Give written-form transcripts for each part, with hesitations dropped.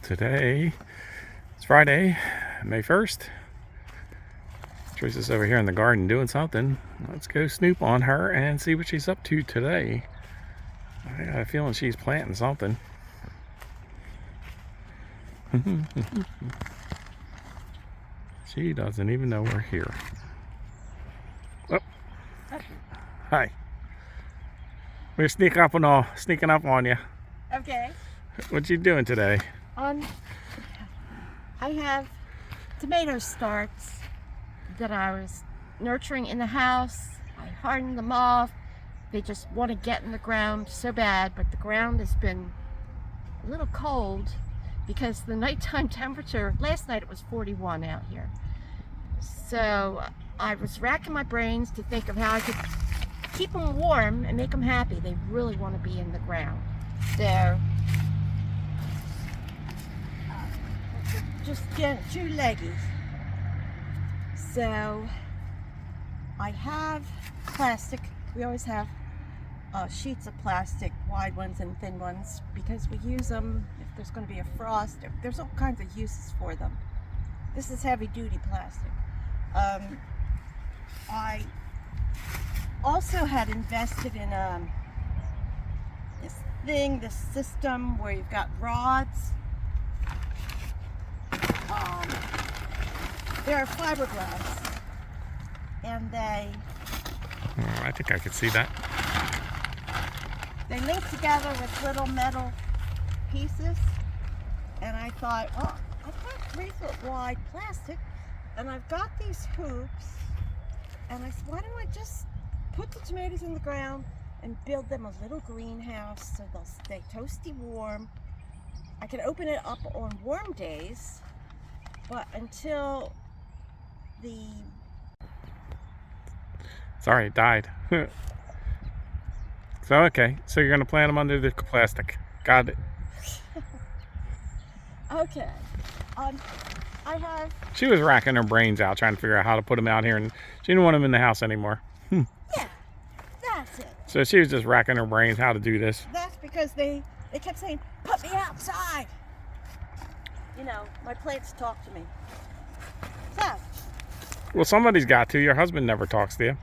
Today, it's Friday, May 1st. Teresa's over here in the garden doing something. Let's go snoop on her and see what she's up to today. I got a feeling she's planting something. She doesn't even know we're here. Oh. Hi. We're sneaking up on you. Okay. What you doing today? I have tomato starts that I was nurturing in the house. I hardened them off. They just want to get in the ground so bad, but the ground has been a little cold because the nighttime temperature, last night it was 41 out here. So I was racking my brains to think of how I could keep them warm and make them happy. They really want to be in the ground. They're just two leggies. So I have plastic. We always have sheets of plastic, wide ones and thin ones, because we use them if there's going to be a frost. There's all kinds of uses for them. This is heavy duty plastic. I also had invested in this system where you've got rods. They're fiberglass, and I think I could see that. They link together with little metal pieces, and I thought, oh, I've got 3-foot wide plastic, and I've got these hoops, and I said, why don't I just put the tomatoes in the ground and build them a little greenhouse so they'll stay toasty warm. I can open it up on warm days, but until the... Sorry, it died. So, okay. So you're going to plant them under the plastic. Got it. Okay. I have... She was racking her brains out trying to figure out how to put them out here, and she didn't want them in the house anymore. Yeah, that's it. So she was just racking her brains how to do this. That's because they kept saying, put me outside. You know, my plants talk to me. So. Well, somebody's got to. Your husband never talks to you.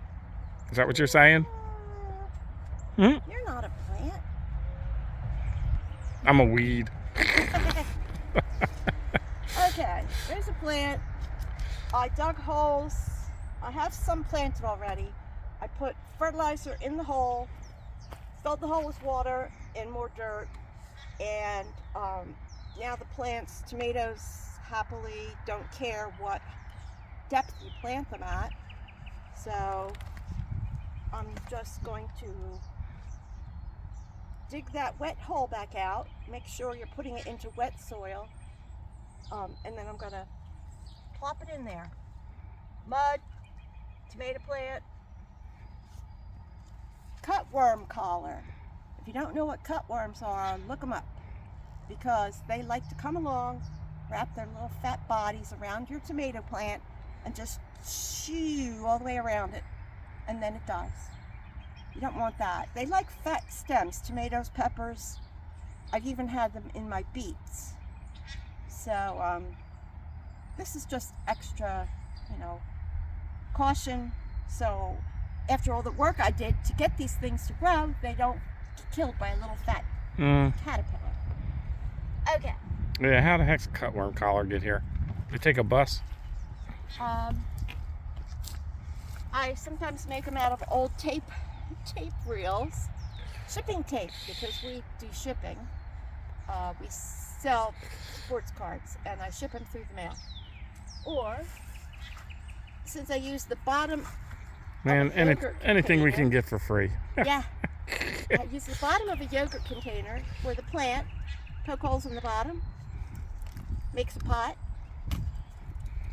Is that what you're saying? You're not a plant. I'm a weed. Okay, there's a plant. I dug holes. I have some planted already. I put fertilizer in the hole, filled the hole with water and more dirt, and now the plants, tomatoes, happily don't care what depth you plant them at. So I'm just going to dig that wet hole back out, make sure you're putting it into wet soil, and then I'm going to plop it in there. Mud, tomato plant, cutworm collar. If you don't know what cutworms are, look them up, because they like to come along, wrap their little fat bodies around your tomato plant and just chew all the way around it, and then it dies. You don't want that. They like fat stems, tomatoes, peppers. I've even had them in my beets. So this is just extra, caution. So after all the work I did to get these things to grow, they don't get killed by a little fat caterpillar. Okay. Yeah, how the heck's a cutworm collar get here? You take a bus? I sometimes make them out of old tape reels, shipping tape, because we do shipping. We sell sports cards, and I ship them through the mail. Or, since I use the bottom anything we can get for free. Yeah. I use the bottom of a yogurt container for the plant, poke holes in the bottom, makes a pot,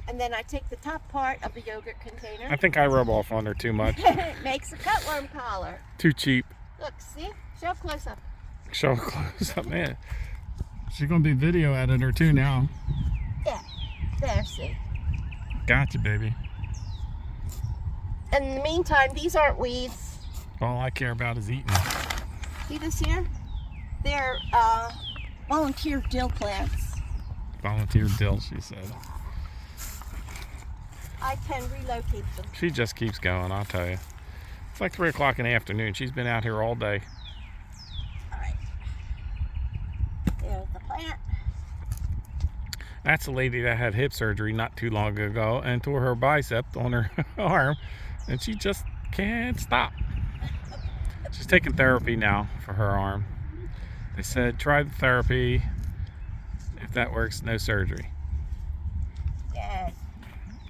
and then I take the top part of the yogurt container. I think I rub off on her too much. It makes a cutworm collar. Too cheap. Look, see? Show up close up. Show close up, man. She's going to be video editor too now. Yeah. There, see? Gotcha, baby. And in the meantime, these aren't weeds. All I care about is eating. See this here? They're volunteer dill plants. Volunteer dill, she said. I can relocate them. She just keeps going, I'll tell you. It's like 3 o'clock in the afternoon. She's been out here all day. All right. There's the plant. That's the lady that had hip surgery not too long ago and tore her bicep on her arm, and she just can't stop. She's taking therapy now for her arm. They said try the therapy. If that works, no surgery. Yes.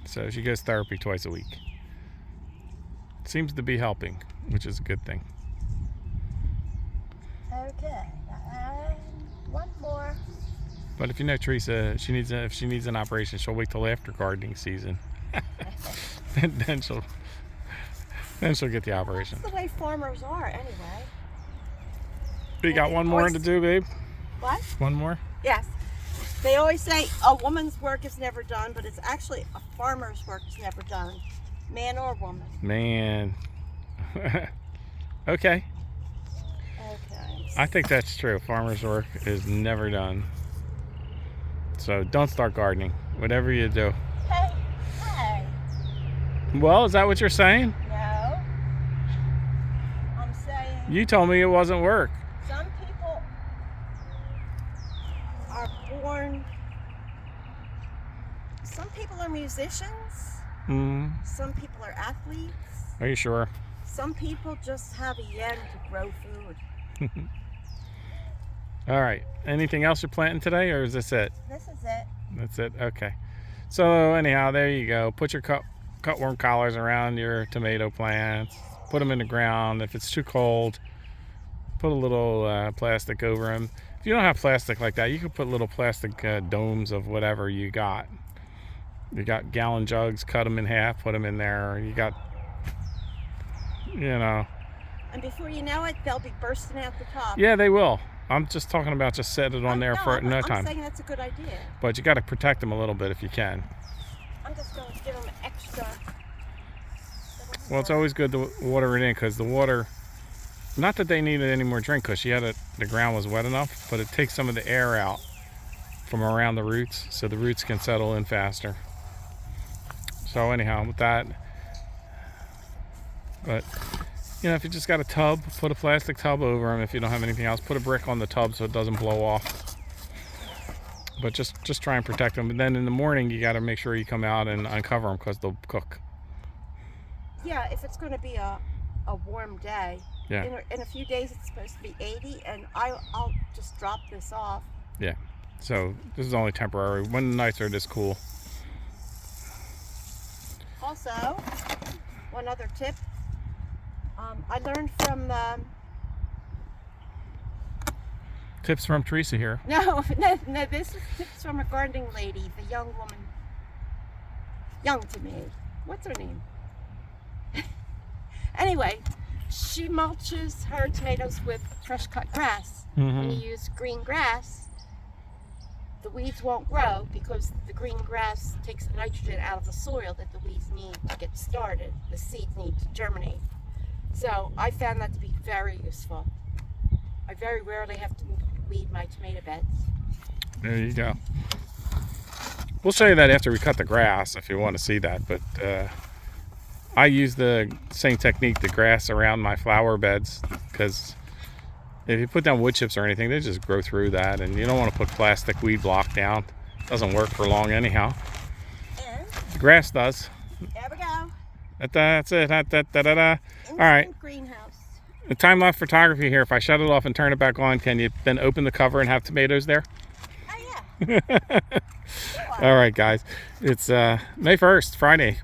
So she goes therapy twice a week. Seems to be helping, which is a good thing. Okay. One more. But if you know Teresa, if she needs an operation, she'll wait till after gardening season. then she'll get the operation. That's the way farmers are, anyway. You got one more to do, babe? What? One more? Yes. They always say a woman's work is never done, but it's actually a farmer's work is never done, man or woman. Man. Okay. Okay. I think that's true. Farmer's work is never done. So don't start gardening, whatever you do. Hey. Well, is that what you're saying? No. I'm saying You told me it wasn't work. some people are born. Some people are musicians. Some people are athletes. Are you sure? Some people just have a yen to grow food. All right. Anything else you're planting today, or is this it? This is it. That's it? Okay. So anyhow, there you go. Put your cutworm collars around your tomato plants. Put them in the ground. If it's too cold, put a little plastic over them. If you don't have plastic like that, you can put little plastic domes of whatever you got. You got gallon jugs, cut them in half, put them in there. You got, And before you know it, they'll be bursting out the top. Yeah, they will. I'm just talking about just set it on there for no time. I'm saying that's a good idea. But you got to protect them a little bit if you can. I'm just going to give them extra. Well, it's always good to water it in, because the water, not that they needed any more drink, because the ground was wet enough, but it takes some of the air out from around the roots, so the roots can settle in faster. So anyhow, with that, but if you just got a tub, put a plastic tub over them. If you don't have anything else, put a brick on the tub so it doesn't blow off. But just try and protect them. And then in the morning, you got to make sure you come out and uncover them, because they'll cook. Yeah, if it's going to be a warm day. Yeah. In a few days, it's supposed to be 80, and I'll just drop this off. Yeah. So this is only temporary. When the nights are this cool. Also, one other tip. I learned from Tips from Teresa here. no, this is tips from a gardening lady, the young woman, young to me. What's her name? Anyway, she mulches her tomatoes with fresh cut grass. When you use green grass, the weeds won't grow, because the green grass takes the nitrogen out of the soil that the weeds need to get started. The seeds need to germinate. So I found that to be very useful. I very rarely have to weed my tomato beds. There you go. We'll show you that after we cut the grass if you want to see that. But I use the same technique, the grass around my flower beds, because if you put down wood chips or anything, they just grow through that, and you don't want to put plastic weed block down. It doesn't work for long anyhow. And The grass does. there we go. That's it. All right. Greenhouse. The time-lapse photography here. If I shut it off and turn it back on, can you then open the cover and have tomatoes there? Oh yeah. Sure. All right, guys. It's May 1st, Friday.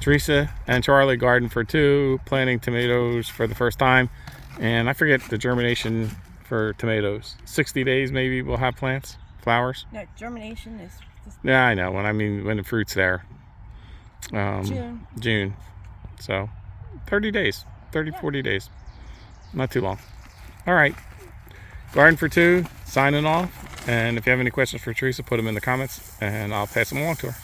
Teresa and Charlie garden for two, planting tomatoes for the first time. And I forget the germination for tomatoes. 60 days maybe we'll have plants, flowers. No, germination is just Yeah, I know. When the fruit's there. June. So 30 days, 40 days. Not too long. All right. Garden for two, signing off. And if you have any questions for Teresa, put them in the comments and I'll pass them along to her.